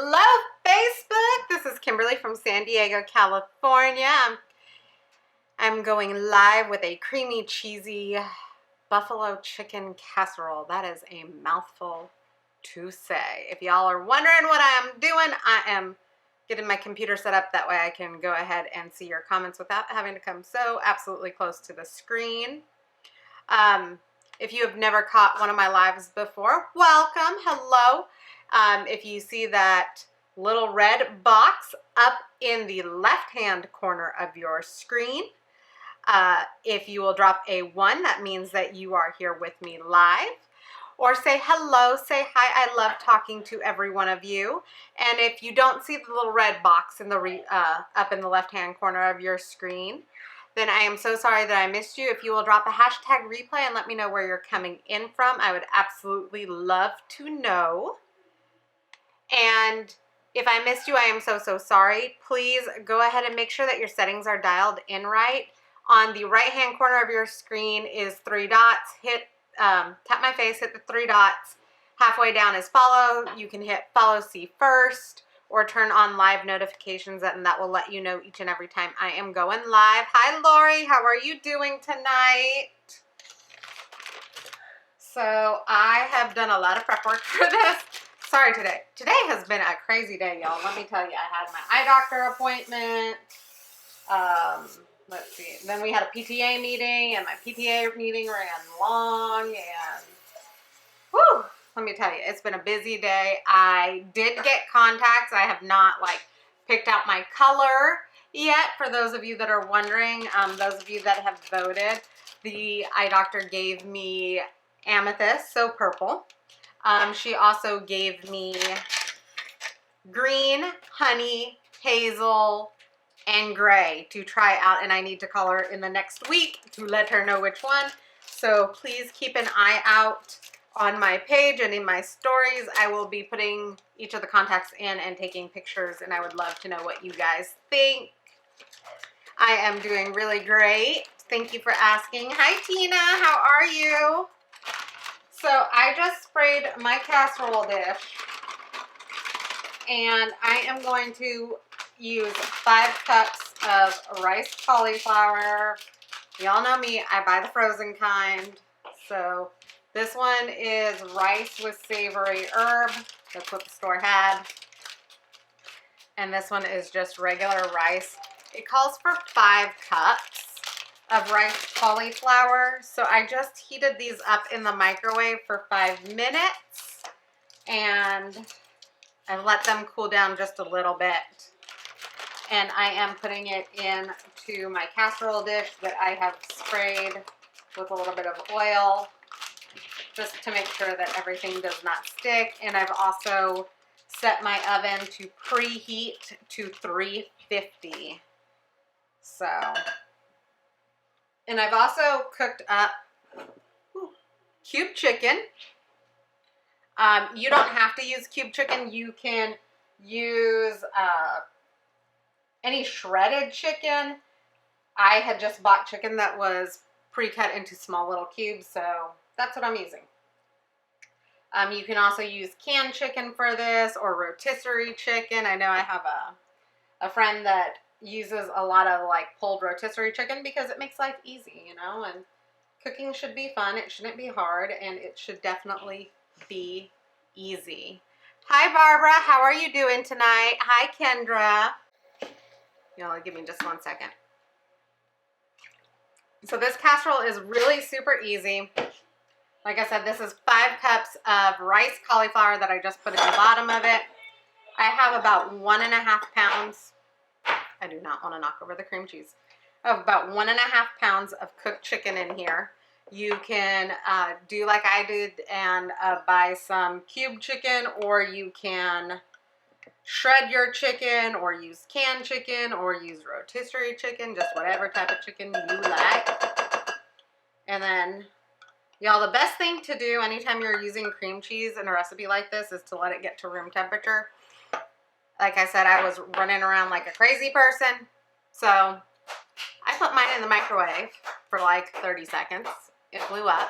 Hello, Facebook. This is Kimberly from San Diego, California. I'm going live with a creamy, cheesy buffalo chicken casserole. That is a mouthful to say. If y'all are wondering what I am doing, I am getting my computer set up. That way I can go ahead and see your comments without having to come so absolutely close to the screen. If you have never caught one of my lives before, welcome, hello. If you see that little red box up in the left-hand corner of your screen, if you will drop a 1, that means that you are here with me live. Or say hello, say hi. I love talking to every one of you. And if you don't see the little red box in the up in the left-hand corner of your screen, then I am so sorry that I missed you. If you will drop a hashtag replay and let me know where you're coming in from, I would absolutely love to know. And if I missed you, I am so sorry. Please go ahead and make sure that your settings are dialed in right. On the right-hand corner of your screen is 3 dots. Tap my face, hit the 3 dots. Halfway down is follow. You can hit follow, see first, or turn on live notifications, and that will let you know each and every time I am going live. Hi, Lori. How are you doing tonight? So I have done a lot of prep work for this. Sorry, today has been a crazy day, y'all. Let me tell you, I had my eye doctor appointment. Let's see. Then we had a PTA meeting, and my PTA meeting ran long, and whew, let me tell you, it's been a busy day. I did get contacts. I have not picked out my color yet. For those of you that are wondering, those of you that have voted, the eye doctor gave me amethyst, so purple. She also gave me green, honey, hazel, and gray to try out, and I need to call her in the next week to let her know which one. So please keep an eye out on my page and in my stories. I will be putting each of the contacts in and taking pictures, and I would love to know what you guys think. I am doing really great. Thank you for asking. Hi, Tina. How are you? So I just sprayed my casserole dish, and I am going to use 5 cups of rice cauliflower. Y'all know me, I buy the frozen kind. So this one is rice with savory herb. That's what the store had. And this one is just regular rice. It calls for 5 cups of rice cauliflower. So I just heated these up in the microwave for 5 minutes. And I let them cool down just a little bit. And I am putting it into my casserole dish that I have sprayed with a little bit of oil, just to make sure that everything does not stick. And I've also set my oven to preheat to 350. So, and I've also cooked up cube chicken. You don't have to use cube chicken. You can use any shredded chicken. I had just bought chicken that was pre-cut into small little cubes, so that's what I'm using. You can also use canned chicken for this, or rotisserie chicken. I know I have a friend that uses a lot of pulled rotisserie chicken because it makes life easy, you know, and cooking should be fun. It shouldn't be hard, and it should definitely be easy. Hi, Barbara. How are you doing tonight? Hi, Kendra. Y'all give me just 1 second. So this casserole is really super easy. Like I said, this is 5 cups of rice cauliflower that I just put in the bottom of it. I have about 1.5 pounds. I do not want to knock over the cream cheese. I have about 1.5 pounds of cooked chicken in here. You can do like I did and buy some cube chicken, or you can shred your chicken, or use canned chicken, or use rotisserie chicken, just whatever type of chicken you like. And then, y'all, the best thing to do anytime you're using cream cheese in a recipe like this is to let it get to room temperature. Like I said, I was running around like a crazy person, so I put mine in the microwave for 30 seconds. It blew up.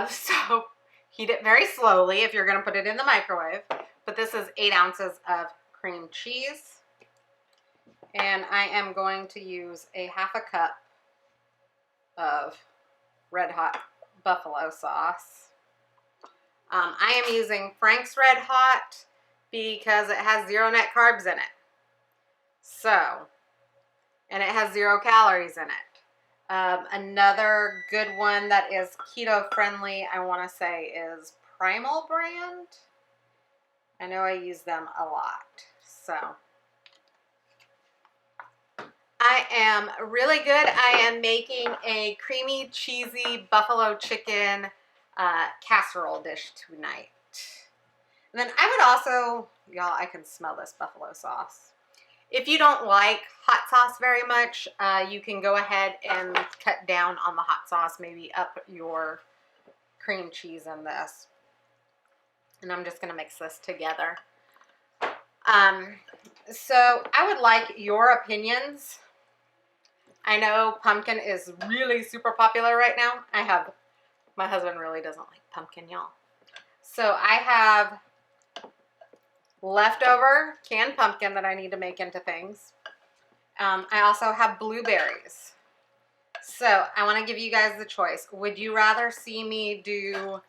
So heat it very slowly if you're going to put it in the microwave. But but this is 8 ounces of cream cheese. And I am going to use a ½ cup of Red Hot buffalo sauce. I am using Frank's Red Hot because it has 0 net carbs in it. So, and it has 0 calories in it. Another good one that is keto friendly, I want to say, is Primal brand. I know I use them a lot. So, I am really good. I am making a creamy, cheesy buffalo chicken casserole dish tonight. And then I would also, y'all, I can smell this buffalo sauce. If you don't like hot sauce very much, you can go ahead and cut down on the hot sauce, maybe up your cream cheese in this. And I'm just gonna mix this together. So I would like your opinions. I know pumpkin is really super popular right now. My husband really doesn't like pumpkin, y'all. So I have leftover canned pumpkin that I need to make into things. I also have blueberries. So I want to give you guys the choice. Would you rather see me do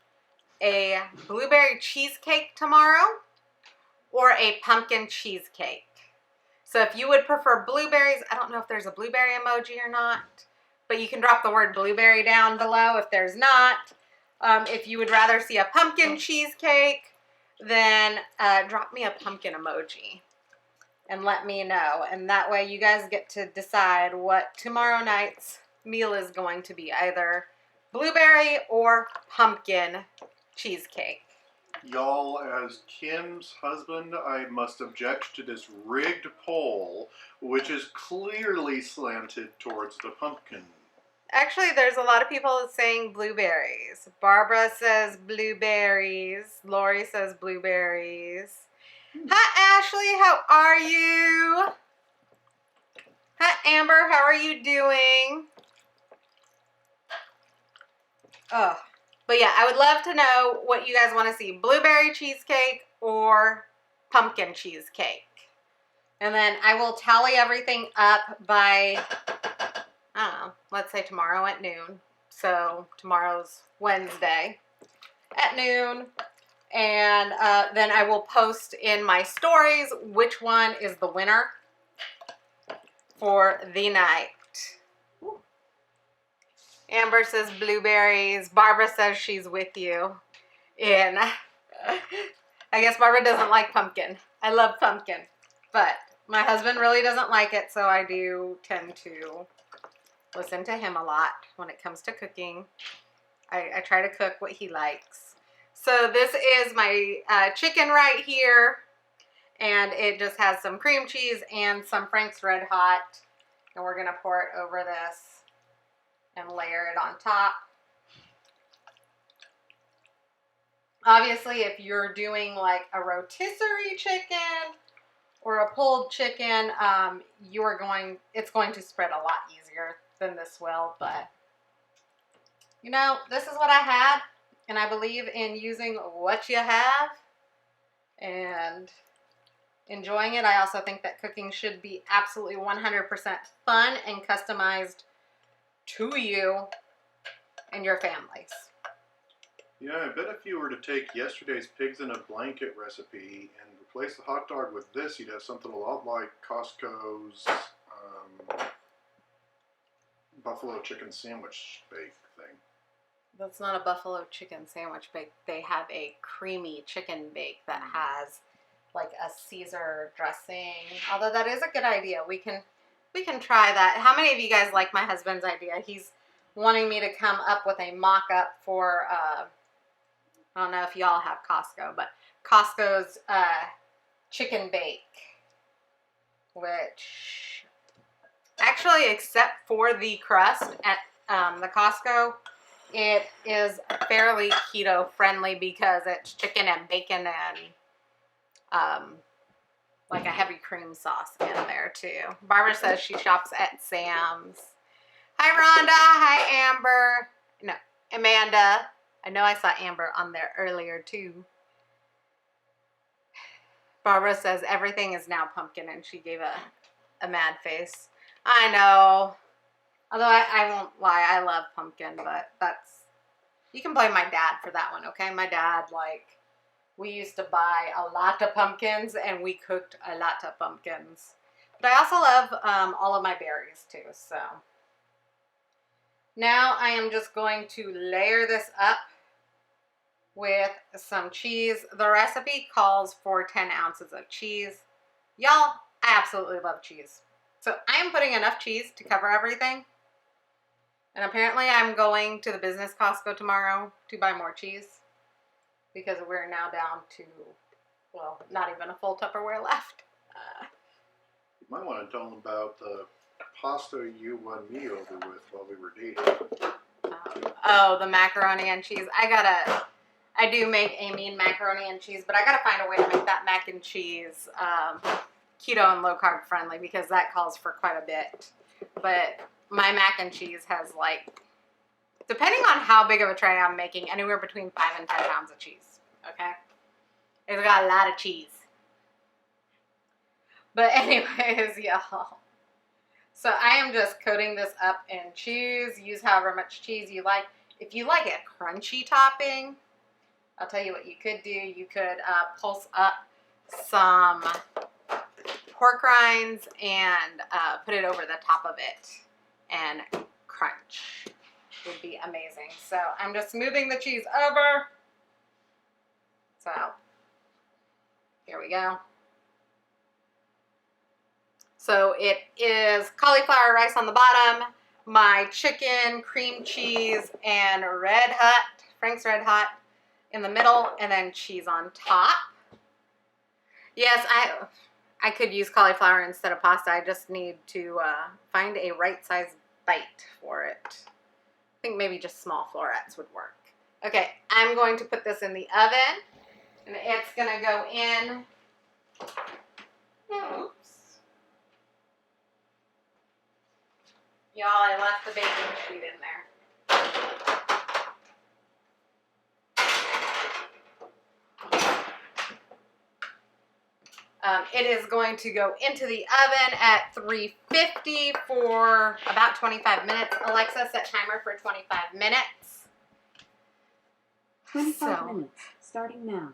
a blueberry cheesecake tomorrow or a pumpkin cheesecake? So if you would prefer blueberries, I don't know if there's a blueberry emoji or not, but you can drop the word blueberry down below if there's not. If you would rather see a pumpkin cheesecake, then drop me a pumpkin emoji and let me know. And that way you guys get to decide what tomorrow night's meal is going to be, either blueberry or pumpkin cheesecake. Y'all, as Kim's husband, I must object to this rigged poll, which is clearly slanted towards the pumpkin. Actually, there's a lot of people saying blueberries. Barbara says blueberries. Lori says blueberries. Hi, Ashley. How are you? Hi, Amber. How are you doing? Oh, but yeah, I would love to know what you guys want to see. Blueberry cheesecake or pumpkin cheesecake. And then I will tally everything up by, I don't know, let's say tomorrow at noon. So tomorrow's Wednesday at noon. And then I will post in my stories which one is the winner for the night. Amber says blueberries. Barbara says she's with you. And I guess Barbara doesn't like pumpkin. I love pumpkin. But my husband really doesn't like it, so I do tend to listen to him a lot when it comes to cooking. I try to cook what he likes. So this is my chicken right here. And it just has some cream cheese and some Frank's Red Hot. And we're going to pour it over this and layer it on top. Obviously, if you're doing like a rotisserie chicken or a pulled chicken, it's going to spread a lot easier than this will. But, you know, this is what I had. And I believe in using what you have and enjoying it. I also think that cooking should be absolutely 100% fun and customized to you and your families. Yeah, I bet if you were to take yesterday's pigs in a blanket recipe and replace the hot dog with this, you'd have something a lot like Costco's buffalo chicken sandwich bake thing. That's not a buffalo chicken sandwich bake. They have a creamy chicken bake that has like a Caesar dressing. Although that is a good idea. We can try that. How many of you guys like my husband's idea? He's wanting me to come up with a mock-up for, I don't know if y'all have Costco, but Costco's chicken bake. Which, actually, except for the crust at the Costco, it is fairly keto friendly because it's chicken and bacon and like a heavy cream sauce in there too. Barbara says she shops at Sam's. Hi Rhonda, hi Amber. No, Amanda. I know I saw Amber on there earlier too. Barbara says everything is now pumpkin, and she gave a mad face. I know. Although I won't lie, I love pumpkin, but you can blame my dad for that one, okay? My dad, like, we used to buy a lot of pumpkins, and we cooked a lot of pumpkins. But I also love all of my berries, too, so. Now I am just going to layer this up with some cheese. The recipe calls for 10 ounces of cheese. Y'all, I absolutely love cheese. So I am putting enough cheese to cover everything. And apparently I'm going to the business Costco tomorrow to buy more cheese because we're now down to, well, not even a full Tupperware left. You might want to tell them about the pasta you won me over with while we were dating. Oh, the macaroni and cheese. I do make a mean macaroni and cheese, but I gotta find a way to make that mac and cheese keto and low carb friendly because that calls for quite a bit. But my mac and cheese has, like, depending on how big of a tray I'm making, anywhere between 5 and 10 pounds of cheese. Okay, it's got a lot of cheese. But anyways, y'all. So I am just coating this up in cheese. Use however much cheese you like. If you like a crunchy topping, I'll tell you what you could do. You could pulse up some pork rinds and put it over the top of it and crunch. Would be amazing. So I'm just smoothing the cheese over. So here we go. So it is cauliflower rice on the bottom, my chicken, cream cheese, and Red Hot, Frank's Red Hot in the middle, and then cheese on top. Yes, I could use cauliflower instead of pasta. I just need to find a right-sized bite for it. I think maybe just small florets would work. Okay, I'm going to put this in the oven, and it's going to go in. Oops. Y'all, I left the baking sheet in there. It is going to go into the oven at 350 for about 25 minutes. Alexa, set timer for 25 minutes. 25 minutes, starting now.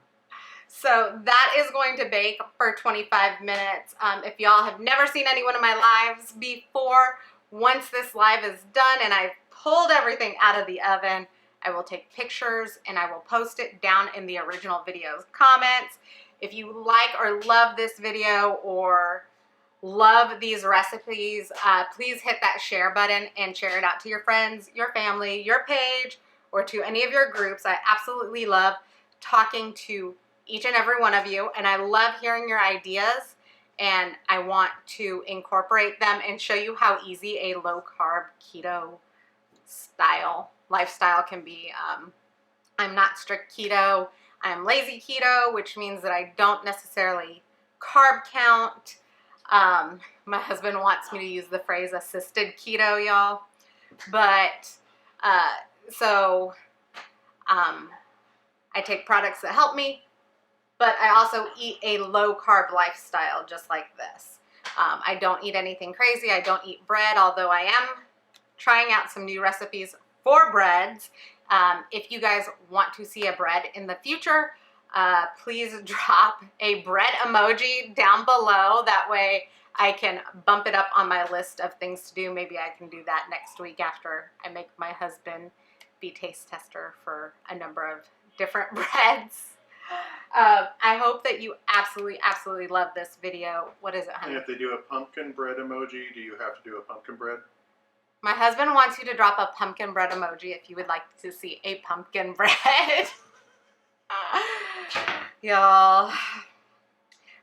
So that is going to bake for 25 minutes. If y'all have never seen any one of my lives before, once this live is done and I've pulled everything out of the oven, I will take pictures and I will post it down in the original video's comments. If you like or love this video or love these recipes, please hit that share button and share it out to your friends, your family, your page, or to any of your groups. I absolutely love talking to each and every one of you, and I love hearing your ideas, and I want to incorporate them and show you how easy a low-carb keto style lifestyle can be. I'm not strict keto. I'm lazy keto, which means that I don't necessarily carb count. My husband wants me to use the phrase assisted keto, y'all. But I take products that help me, but I also eat a low carb lifestyle just like this. I don't eat anything crazy. I don't eat bread, although I am trying out some new recipes for breads. If you guys want to see a bread in the future, please drop a bread emoji down below. That way I can bump it up on my list of things to do. Maybe I can do that next week after I make my husband be taste tester for a number of different breads. I hope that you absolutely love this video. What is it, honey? And if they do a pumpkin bread emoji, do you have to do a pumpkin bread? My husband wants you to drop a pumpkin bread emoji if you would like to see a pumpkin bread. Y'all.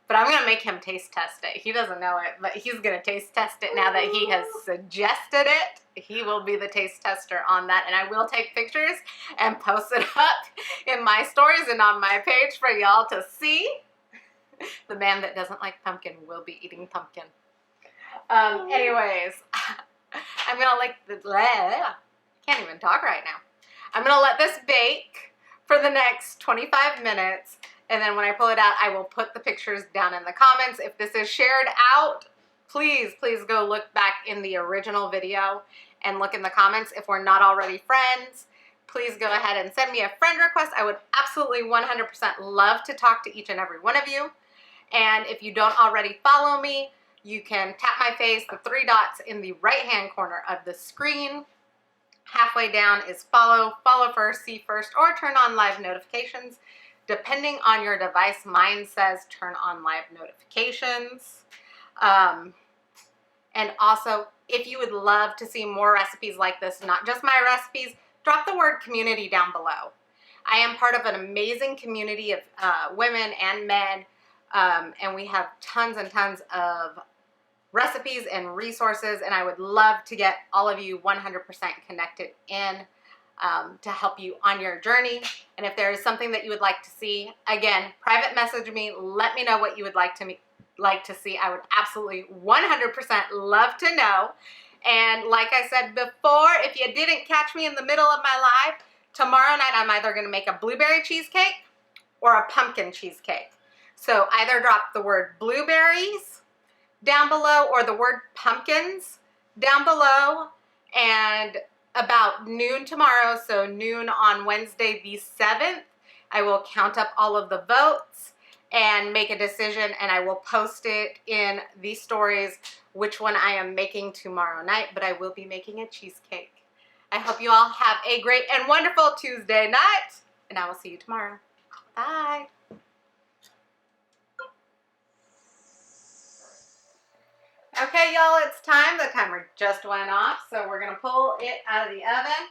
But I'm going to make him taste test it. He doesn't know it, but he's going to taste test it now that he has suggested it. He will be the taste tester on that, and I will take pictures and post it up in my stories and on my page for y'all to see. The man that doesn't like pumpkin will be eating pumpkin. Anyways, I'm going to I can't even talk right now. I'm going to let this bake for the next 25 minutes. And then when I pull it out, I will put the pictures down in the comments. If this is shared out, please go look back in the original video and look in the comments. If we're not already friends, please go ahead and send me a friend request. I would absolutely 100% love to talk to each and every one of you. And if you don't already follow me, you can tap my face, the 3 dots in the right-hand corner of the screen. Halfway down is follow first, see first, or turn on live notifications. Depending on your device, mine says turn on live notifications. And also, if you would love to see more recipes like this, not just my recipes, drop the word community down below. I am part of an amazing community of women and men, and we have tons and tons of recipes and resources, and I would love to get all of you 100% connected in to help you on your journey. And if there is something that you would like to see, again, private message me, let me know what you would like to see. I would absolutely 100% love to know. And like I said before, if you didn't catch me in the middle of my live, tomorrow night I'm either going to make a blueberry cheesecake or a pumpkin cheesecake. So either drop the word blueberries down below or the word pumpkins down below, and about noon tomorrow, so noon on Wednesday the 7th, I will count up all of the votes and make a decision, and I will post it in the stories which one I am making tomorrow night, but I will be making a cheesecake. I hope you all have a great and wonderful Tuesday night, and I will see you tomorrow. Bye. Okay, y'all, it's time. The timer just went off, so we're going to pull it out of the oven.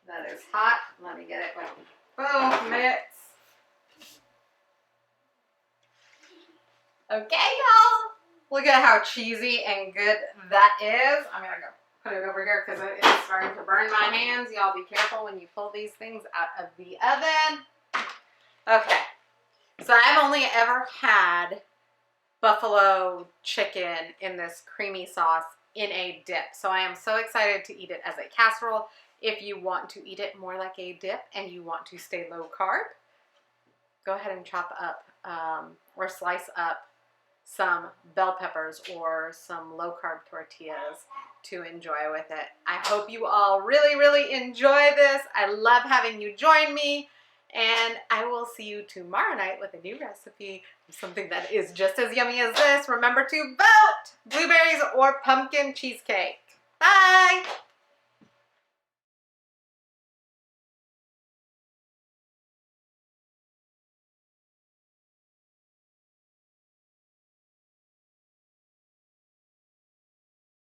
That is hot. Let me get it with both mitts. Okay, y'all. Look at how cheesy and good that is. I'm going to go put it over here because it is starting to burn my hands. Y'all be careful when you pull these things out of the oven. Okay, so I've only ever had buffalo chicken in this creamy sauce in a dip. So I am so excited to eat it as a casserole. If you want to eat it more like a dip and you want to stay low carb, go ahead and chop up or slice up some bell peppers or some low carb tortillas to enjoy with it. I hope you all really enjoy this. I love having you join me, and I will see you tomorrow night with a new recipe of something that is just as yummy as this. Remember to vote blueberries or pumpkin cheesecake. Bye.